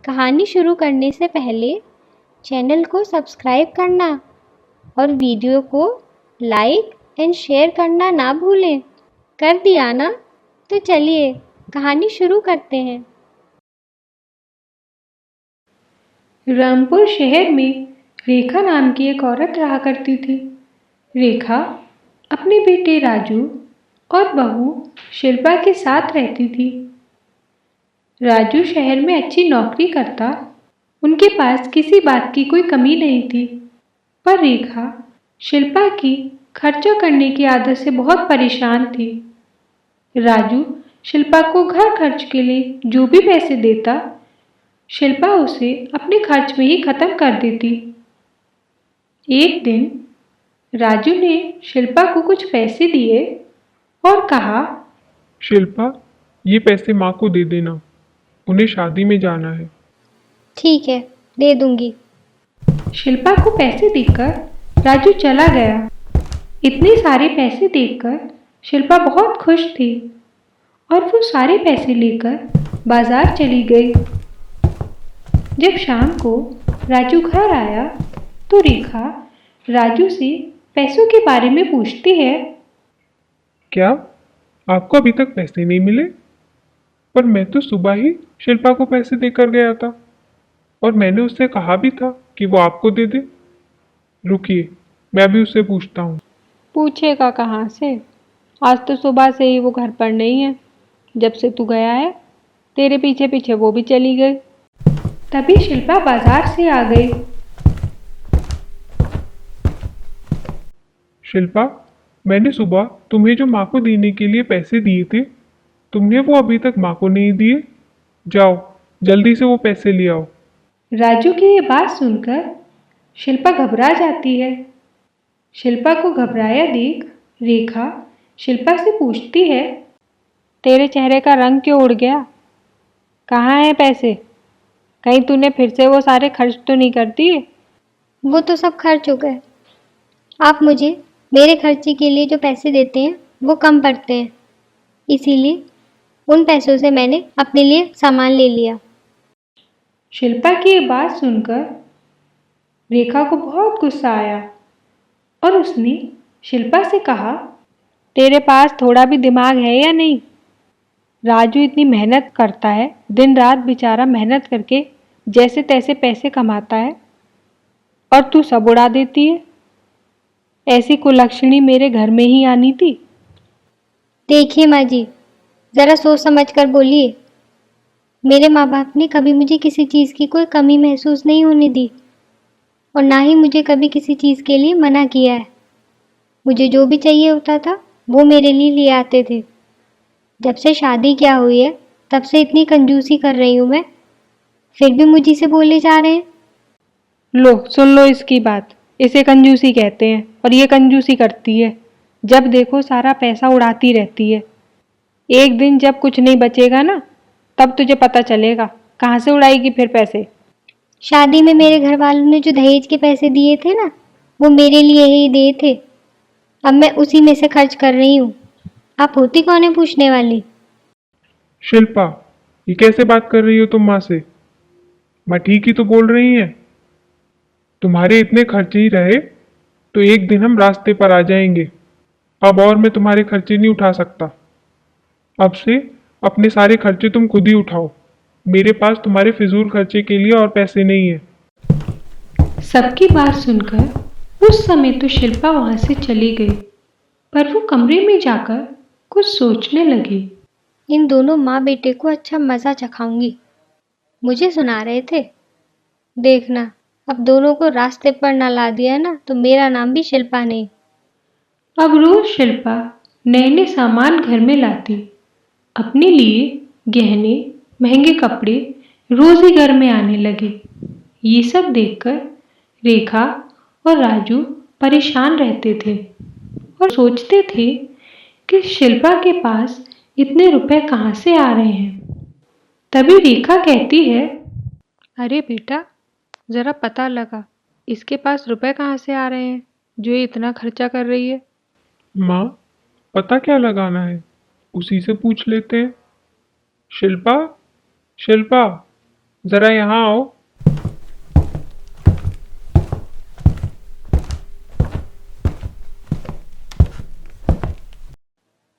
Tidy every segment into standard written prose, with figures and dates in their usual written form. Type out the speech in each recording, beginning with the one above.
कहानी शुरू करने से पहले चैनल को सब्सक्राइब करना और वीडियो को लाइक एंड शेयर करना ना भूलें। कर दिया ना? तो चलिए कहानी शुरू करते हैं। रामपुर शहर में रेखा नाम की एक औरत रहा करती थी। रेखा अपने बेटे राजू और बहू शिल्पा के साथ रहती थी। राजू शहर में अच्छी नौकरी करता, उनके पास किसी बात की कोई कमी नहीं थी। पर रेखा शिल्पा की खर्चा करने की आदत से बहुत परेशान थी। राजू शिल्पा को घर खर्च के लिए जो भी पैसे देता, शिल्पा उसे अपने खर्च में ही खत्म कर देती। एक दिन राजू ने शिल्पा को कुछ पैसे दिए और कहा, शिल्पा, ये पैसे माँ को दे देना, उन्हें शादी में जाना है। ठीक है, दे दूंगी। शिल्पा को पैसे देकर राजू चला गया। इतने सारे पैसे देखकर शिल्पा बहुत खुश थी और वो सारे पैसे लेकर बाजार चली गई। जब शाम को राजू घर आया तो रेखा राजू से पैसों के बारे में पूछती है। क्या आपको अभी तक पैसे नहीं मिले? पर मैं तो सुबह ही शिल्पा को पैसे देकर गया था और मैंने उससे कहा भी था कि वो आपको दे दे। रुकिए, मैं भी उससे पूछता हूँ। पूछेगा कहाँ से? आज तो सुबह से ही वो घर पर नहीं है। जब से तू गया है तेरे पीछे पीछे वो भी चली गई। तभी शिल्पा बाजार से आ गई। शिल्पा, मैंने सुबह तुम्हें जो माँ को देने के लिए पैसे दिए थे, तुमने वो अभी तक माँ को नहीं दिए। जाओ जल्दी से वो पैसे ले आओ। राजू की ये बात सुनकर शिल्पा घबरा जाती है। शिल्पा को घबराया देख रेखा शिल्पा से पूछती है, तेरे चेहरे का रंग क्यों उड़ गया? कहाँ हैं पैसे? कहीं तूने फिर से वो सारे खर्च तो नहीं कर दिए? वो तो सब खर्च हो गए। आप मुझे मेरे खर्चे के लिए जो पैसे देते हैं वो कम पड़ते हैं, इसीलिए उन पैसों से मैंने अपने लिए सामान ले लिया। शिल्पा की ये बात सुनकर रेखा को बहुत गुस्सा आया और उसने शिल्पा से कहा, तेरे पास थोड़ा भी दिमाग है या नहीं? राजू इतनी मेहनत करता है, दिन रात बेचारा मेहनत करके जैसे तैसे पैसे कमाता है और तू सब उड़ा देती है। ऐसी कुलक्षणी मेरे घर में ही आनी थी। देखिए माँ जी, ज़रा सोच समझ कर बोलिए। मेरे माँ बाप ने कभी मुझे किसी चीज़ की कोई कमी महसूस नहीं होने दी और ना ही मुझे कभी किसी चीज़ के लिए मना किया है। मुझे जो भी चाहिए होता था वो मेरे लिए आते थे। जब से शादी क्या हुई है तब से इतनी कंजूसी कर रही हूँ मैं, फिर भी मुझी से बोले जा रहे हैं। लो सुन लो इसकी बात। इसे कंजूसी कहते हैं और ये कंजूसी करती है। जब देखो सारा पैसा उड़ाती रहती है। एक दिन जब कुछ नहीं बचेगा ना, तब तुझे पता चलेगा कहाँ से उड़ाएगी फिर पैसे। शादी में मेरे घर वालों ने जो दहेज के पैसे दिए थे ना, वो मेरे लिए ही दिए थे। अब मैं उसी में से खर्च कर रही हूँ। आप होती कौन है पूछने वाली? शिल्पा, ये कैसे बात कर रही हो तुम माँ से? माँ ठीक ही तो बोल रही हैं। तुम्हारे इतने खर्चे ही रहे तो एक दिन हम रास्ते पर आ जाएंगे। अब और मैं तुम्हारे खर्चे नहीं उठा सकता। अब से अपने सारे खर्चे तुम खुद ही उठाओ। मेरे पास तुम्हारे फिजूल खर्चे के लिए और पैसे नहीं है। सबकी बात सुनकर उस समय तो शिल्पा वहां से चली गई, पर वो कमरे में जाकर कुछ सोचने लगी। इन दोनों माँ बेटे को अच्छा मज़ा चखाऊंगी। मुझे सुना रहे थे, देखना अब दोनों को रास्ते पर ना ला दिया ना तो मेरा नाम भी शिल्पा नहीं। अब रोज शिल्पा नए नए सामान घर में लाती। अपने लिए गहने, महंगे कपड़े रोज ही घर में आने लगे। ये सब देखकर रेखा और राजू परेशान रहते थे और सोचते थे कि शिल्पा के पास इतने रुपए कहाँ से आ रहे हैं। तभी रेखा कहती है, अरे बेटा, जरा पता लगा इसके पास रुपए कहाँ से आ रहे हैं जो ये इतना खर्चा कर रही है। माँ, पता क्या लगाना है? उसी से पूछ लेते हैं। शिल्पा, शिल्पा, जरा यहाँ आओ।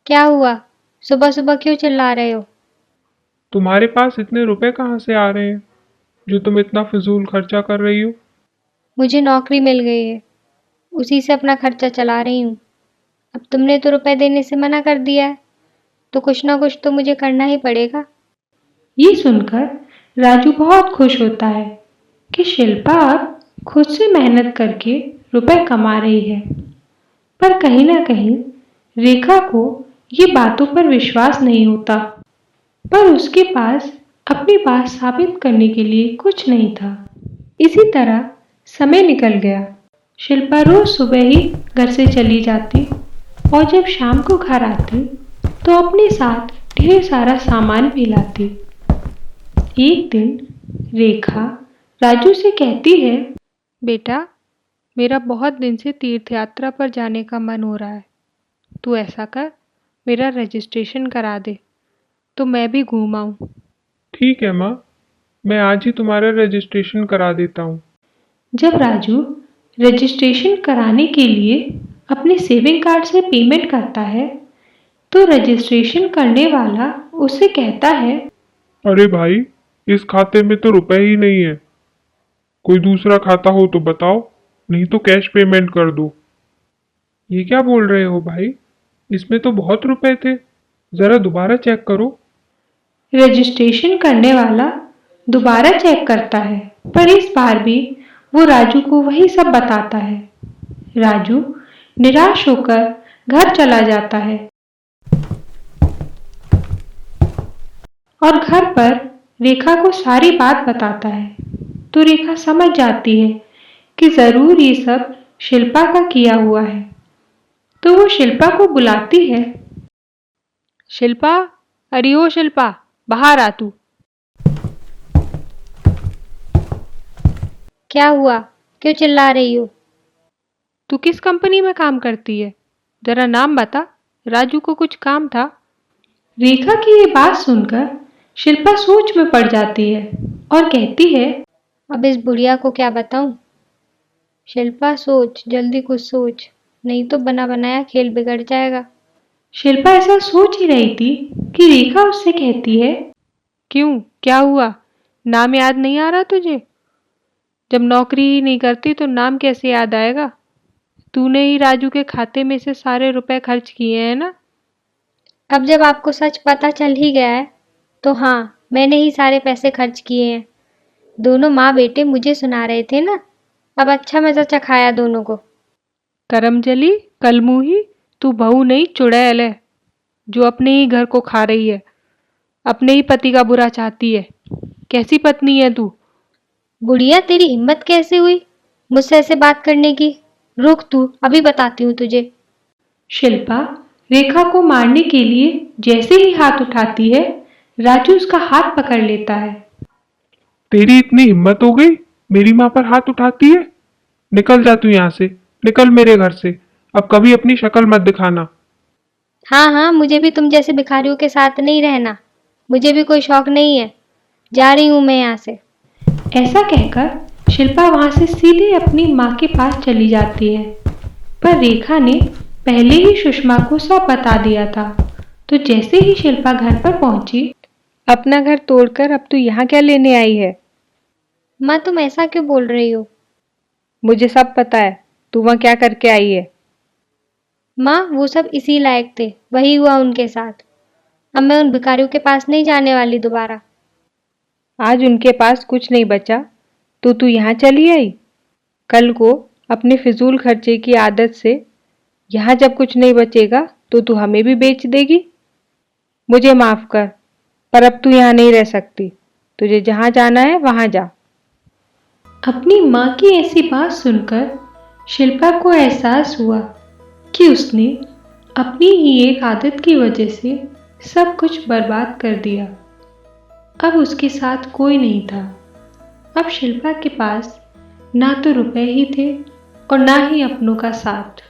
क्या हुआ? सुबह सुबह क्यों चिल्ला रहे हो? तुम्हारे पास इतने रुपए कहाँ से आ रहे हैं जो तुम इतना फिजूल खर्चा कर रही हो? मुझे नौकरी मिल गई है, उसी से अपना खर्चा चला रही हूँ। अब तुमने तो रुपए देने से मना कर दिया है, तो कुछ ना कुछ तो मुझे करना ही पड़ेगा। ये सुनकर राजू बहुत खुश होता है कि शिल्पा अब खुद से मेहनत करके रुपए कमा रही है। पर कहीं ना कहीं रेखा को ये बातों पर विश्वास नहीं होता। पर उसके पास अपनी बात साबित करने के लिए कुछ नहीं था। इसी तरह समय निकल गया। शिल्पा रोज सुबह ही घर से चली जाती और जब शाम को घर आती तो अपने साथ ढेर सारा सामान भी लाती। एक दिन रेखा राजू से कहती है, बेटा, मेरा बहुत दिन से तीर्थ यात्रा पर जाने का मन हो रहा है। तू ऐसा कर, मेरा रजिस्ट्रेशन करा दे तो मैं भी घूम आऊं। ठीक है माँ, मैं आज ही तुम्हारा रजिस्ट्रेशन करा देता हूँ। जब राजू रजिस्ट्रेशन कराने के लिए अपने सेविंग कार्ड से पेमेंट करता है तो रजिस्ट्रेशन करने वाला उससे कहता है, अरे भाई, इस खाते में तो रुपए ही नहीं है। कोई दूसरा खाता हो तो बताओ, नहीं तो कैश पेमेंट कर दो। ये क्या बोल रहे हो भाई? इसमें तो बहुत रुपए थे। जरा दोबारा चेक करो। रजिस्ट्रेशन करने वाला दोबारा चेक करता है, पर इस बार भी वो राजू को वही सब बताता है। राजू निराश होकर घर चला जाता है और घर पर रेखा को सारी बात बताता है। तो रेखा समझ जाती है कि जरूर ये सब शिल्पा का किया हुआ है। तो वो शिल्पा को बुलाती है। शिल्पा, अरे ओ शिल्पा, बाहर आ तू। क्या हुआ? क्यों चिल्ला रही हो? तू किस कंपनी में काम करती है? जरा नाम बता, राजू को कुछ काम था। रेखा की ये बात सुनकर शिल्पा सोच में पड़ जाती है और कहती है, अब इस बुढ़िया को क्या बताऊं? शिल्पा सोच, जल्दी कुछ सोच, नहीं तो बना बनाया खेल बिगड़ जाएगा। शिल्पा ऐसा सोच ही रही थी कि रेखा उससे कहती है, क्यों, क्या हुआ? नाम याद नहीं आ रहा तुझे? जब नौकरी ही नहीं करती तो नाम कैसे याद आएगा? तूने ही राजू के खाते में से सारे रुपए खर्च किए हैं ना? अब जब आपको सच पता चल ही गया है, तो हाँ, मैंने ही सारे पैसे खर्च किए हैं। दोनों माँ बेटे मुझे सुना रहे थे ना, अब अच्छा मजा चखाया दोनों को। करमजली, कलमुही, तू बहू नहीं चुड़ैल है जो अपने ही घर को खा रही है, अपने ही पति का बुरा चाहती है। कैसी पत्नी है तू? बुढ़िया, तेरी हिम्मत कैसे हुई मुझसे ऐसे बात करने की? रुक तू, अभी बताती हूँ तुझे। शिल्पा रेखा को मारने के लिए जैसे ही हाथ उठाती है, राजू उसका हाथ पकड़ लेता है। तेरी इतनी हिम्मत हो गई, मेरी माँ पर हाथ उठाती है? निकल जा तू यहाँ से, निकल मेरे घर से। अब कभी अपनी शक्ल मत दिखाना। हाँ हाँ, मुझे भी तुम जैसे भिखारियों के साथ नहीं रहना। मुझे भी कोई शौक नहीं है। जा रही हूँ मैं यहाँ से। ऐसा कहकर शिल्पा वहां से सीधे अपनी माँ के पास चली जाती है। पर रेखा ने पहले ही सुषमा को सब बता दिया था। तो जैसे ही शिल्पा घर पर पहुंची, अपना घर तोड़कर अब तू यहाँ क्या लेने आई है? माँ, तुम ऐसा क्यों बोल रही हो? मुझे सब पता है, तू वहाँ क्या करके आई है। माँ, वो सब इसी लायक थे, वही हुआ उनके साथ। अब मैं उन भिखारियों के पास नहीं जाने वाली दोबारा। आज उनके पास कुछ नहीं बचा तो तू यहाँ चली आई। कल को अपने फिजूल खर्चे की आदत से यहाँ जब कुछ नहीं बचेगा तो तू हमें भी बेच देगी। मुझे माफ कर, पर अब तू यहाँ नहीं रह सकती। तुझे जहाँ जाना है वहां जा। अपनी माँ की ऐसी बात सुनकर शिल्पा को एहसास हुआ कि उसने अपनी ही एक आदत की वजह से सब कुछ बर्बाद कर दिया। अब उसके साथ कोई नहीं था। अब शिल्पा के पास ना तो रुपए ही थे और ना ही अपनों का साथ।